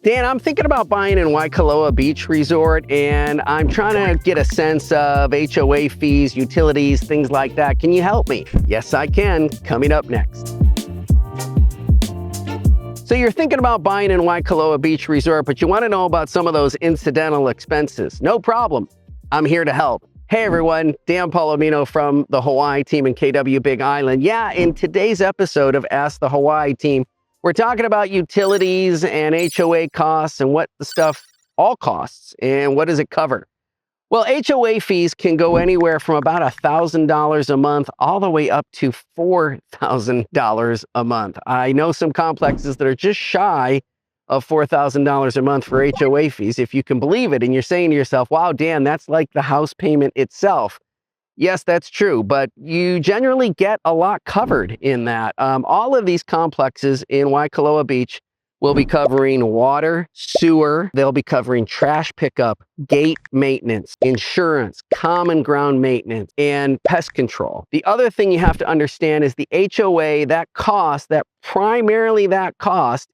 Dan, I'm thinking about buying in Waikoloa Beach Resort, and I'm trying to get a sense of HOA fees, utilities, things like that. Can you help me? Yes, I can. Coming up next. So you're thinking about buying in Waikoloa Beach Resort, but you want to know about some of those incidental expenses. No problem. I'm here to help. Hey everyone, Dan Polimino from the Hawaii team in KW Big Island. Yeah, in today's episode of Ask the Hawaii Team, we're talking about utilities and HOA costs and what the stuff all costs and what does it cover. Well, HOA fees can go anywhere from about $1,000 a month all the way up to $4,000 a month. I know some complexes that are just shy of $4,000 a month for HOA fees, if you can believe it. And you're saying to yourself, wow, Dan, that's like the house payment itself. Yes, that's true, but you generally get a lot covered in that. All of these complexes in Waikoloa Beach will be covering water, sewer, they'll be covering trash pickup, gate maintenance, insurance, common ground maintenance, and pest control. The other thing you have to understand is the HOA, that cost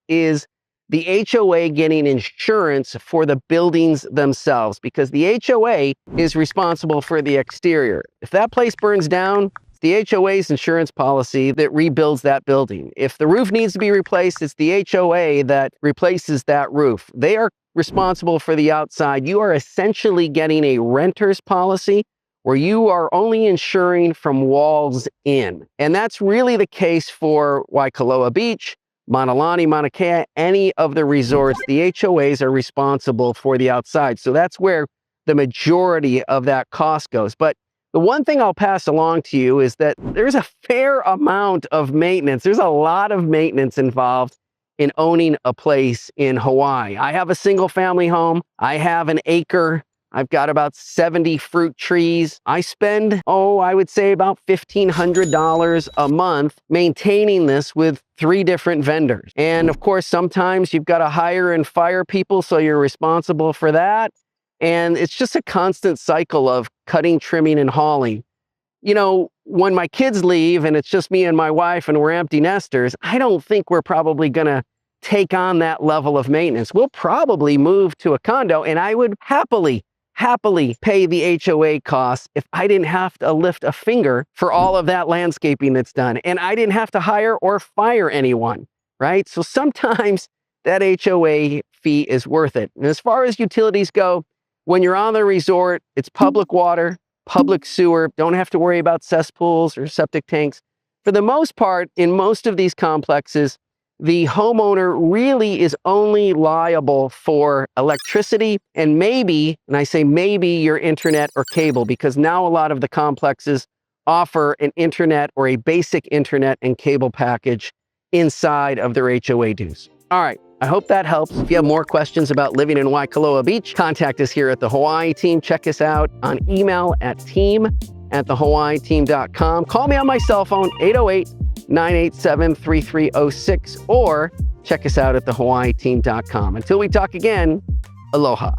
is the HOA getting insurance for the buildings themselves, because the HOA is responsible for the exterior. If that place burns down, it's the HOA's insurance policy that rebuilds that building. If the roof needs to be replaced, it's the HOA that replaces that roof. They are responsible for the outside. You are essentially getting a renter's policy where you are only insuring from walls in. And that's really the case for Waikoloa Beach, Mauna Lani, Mauna Kea, any of the resorts. The HOAs are responsible for the outside. So that's where the majority of that cost goes. But the one thing I'll pass along to you is that there's a fair amount of maintenance. There's a lot of maintenance involved in owning a place in Hawaii. I have a single family home. I have an acre. I've got about 70 fruit trees. I spend, I would say about $1,500 a month maintaining this with 3 different vendors. And of course, sometimes you've got to hire and fire people, so you're responsible for that. And it's just a constant cycle of cutting, trimming, and hauling. You know, when my kids leave and it's just me and my wife and we're empty nesters, I don't think we're probably gonna take on that level of maintenance. We'll probably move to a condo, and I would happily pay the HOA costs if I didn't have to lift a finger for all of that landscaping that's done, and I didn't have to hire or fire anyone, right? So sometimes that HOA fee is worth it. And as far as utilities go, when you're on the resort, it's public water, public sewer, don't have to worry about cesspools or septic tanks. For the most part, in most of these complexes, the homeowner really is only liable for electricity and maybe, and I say maybe, your internet or cable, because now a lot of the complexes offer an internet or a basic internet and cable package inside of their HOA dues. All right, I hope that helps. If you have more questions about living in Waikoloa Beach, contact us here at the Hawaii Team. Check us out on email at team@thehawaiiteam.com. Call me on my cell phone, 808-987-3306, or check us out at thehawaiiteam.com. Until we talk again, aloha.